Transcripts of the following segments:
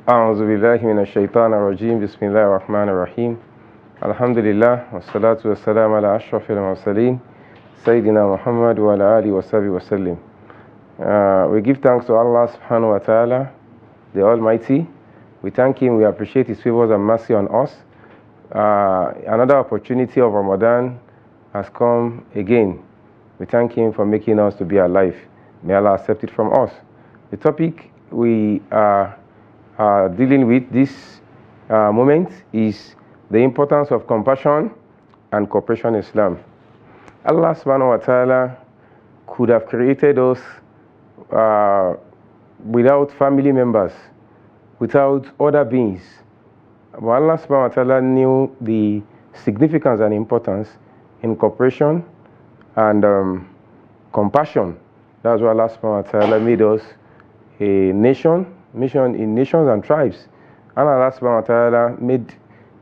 أعوذ بالله من الشيطان الرجيم بسم الله الرحمن الرحيم الحمد لله والصلاة والسلام على أشرف المرسلين سيدنا محمد وعلى آله وصحبه وسلم. We give thanks to Allah subhanahu wa ta'ala, the Almighty. We thank Him, we appreciate His favors and mercy on us. Another opportunity of Ramadan has come again. We thank Him for making us to be alive. May Allah accept it from us. The topic we are dealing with this moment is the importance of compassion and cooperation in Islam. Allah subhanahu wa ta'ala could have created us without family members, without other beings. But Allah subhanahu wa ta'ala knew the significance and importance in cooperation and compassion. That's why Allah subhanahu wa ta'ala made us a nation in nations and tribes. And Allah subhanahu wa ta'ala made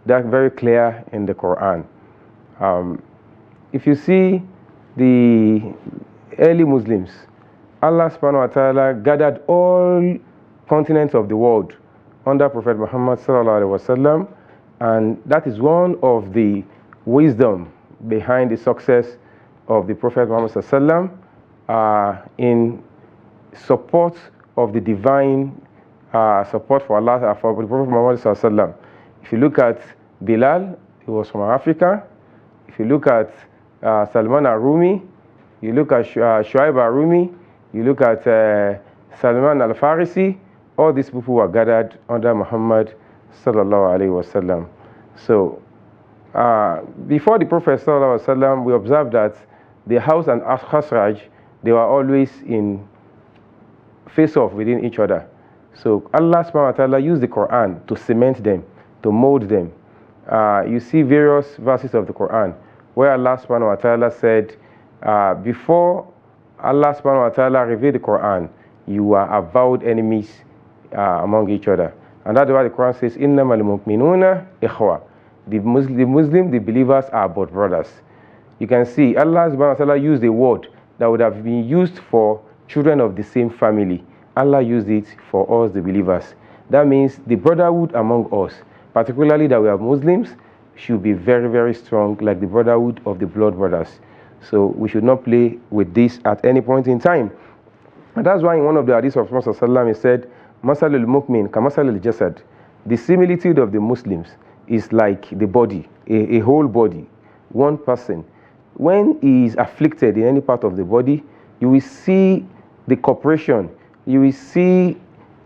that very clear in the Quran. If you see the early Muslims, Allah subhanahu wa ta'ala gathered all continents of the world under Prophet Muhammad sallallahu alaihi wasallam, and that is one of the wisdom behind the success of the Prophet Muhammad sallallahu alaihi wasallam in support of the divine support for Allah, for the Prophet Muhammad sallallahu alaihi wasallam. If you look at Bilal, he was from Africa. If you look at Salman al-Rumi, you look at Shuaib al-Rumi, you look at Salman al-Farisi, all these people were gathered under Muhammad sallallahu alaihi wasallam. So before the Prophet sallallahu alaihi wasallam, we observed that the House and Khazraj, they were always in face-off within each other. So Allah subhanahu wa ta'ala used the Quran to cement them, to mold them. You see various verses of the Quran where Allah subhanahu wa ta'ala said, before Allah subhanahu wa ta'ala revealed the Quran, you were avowed enemies among each other. And that's why the Quran says, إِنَّمَا الْمُؤْمِنُونَ إِخْوَةٌ. The Muslim, the believers are but brothers. You can see Allah subhanahu wa ta'ala used a word that would have been used for children of the same family. Allah used it for us, the believers. That means the brotherhood among us, particularly that we are Muslims, should be very, very strong, like the brotherhood of the blood brothers. So we should not play with this at any point in time. And that's why in one of the hadiths of Prophet ﷺ, he said, Masalul Mu'min Kamasalul Jasad. The similitude of the Muslims is like the body, a whole body, one person. When he is afflicted in any part of the body, you will see the cooperation, you will see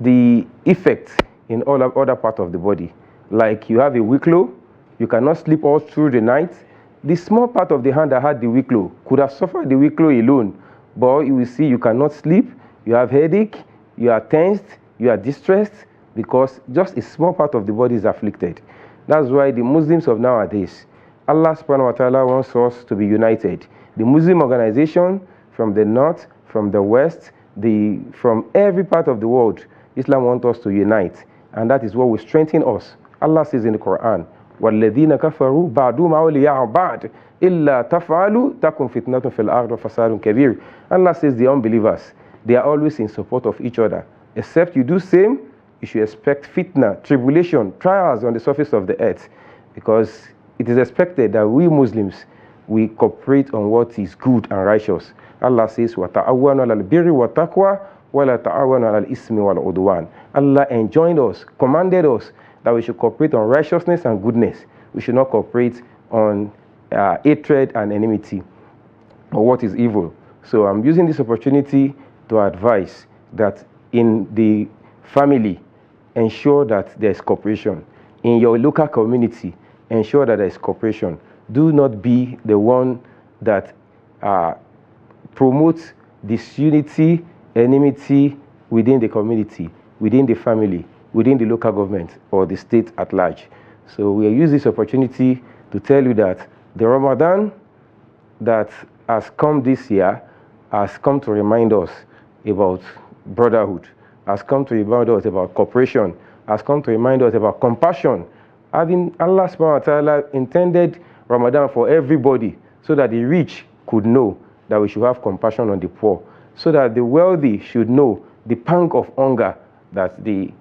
the effect in all other parts of the body. Like you have a weak low, you cannot sleep all through the night. The small part of the hand that had the weak low could have suffered the weak low alone, but you will see you cannot sleep, you have headache, you are tensed, you are distressed, because just a small part of the body is afflicted. That's why the Muslims of nowadays, Allah subhanahu wa ta'ala wants us to be united. The Muslim organization from the north, from the west, from every part of the world, Islam wants us to unite, and that is what will strengthen us. Allah says in the Quran, وَالَّذِينَ كَفَرُوا بَعْدُهُمْ أَوْلِيَاءُ بَعْدٍ إِلَّا تَفْعَلُوا تَكُنْ فِتْنَةٌ فِي الْأَرْضِ وَفَسَادٌ كَبِيرٌ. Allah says the unbelievers, they are always in support of each other. Except you do same, you should expect fitna, tribulation, trials on the surface of the earth, because it is expected that we Muslims, we cooperate on what is good and righteous. Allah says, وَتَعَوَّنُوا عَلَى الْبِرِّ وَالتَّقْوَى وَلَا تَعَوَّنُوا عَلَى الْإِثْمِ وَالْعُدْوَانِ. Allah enjoined us, commanded us that we should cooperate on righteousness and goodness. We should not cooperate on hatred and enmity or what is evil. So I'm using this opportunity to advise that in the family, ensure that there is cooperation. In your local community, ensure that there is cooperation. Do not be the one that promotes disunity, enmity within the community, within the family, within the local government or the state at large. So we use this opportunity to tell you that the Ramadan that has come this year has come to remind us about brotherhood, has come to remind us about cooperation, has come to remind us about compassion. Having Allah subhanahu wa ta'ala intended Ramadan for everybody so that the rich could know that we should have compassion on the poor, so that the wealthy should know the pang of hunger that the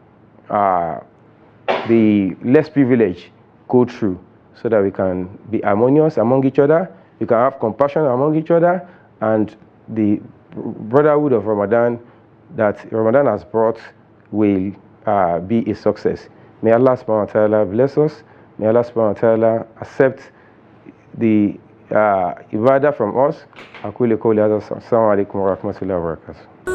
the less privileged go through, so that we can be harmonious among each other, we can have compassion among each other, and the brotherhood of Ramadan that Ramadan has brought will be a success. May Allah subhanahu wa ta'ala bless us. May Allah subhanahu wa ta'ala accept the ibadah from us. Aqulu qawli hadha. Assalamu alaikum wa rahmatullahi wa barakatuh.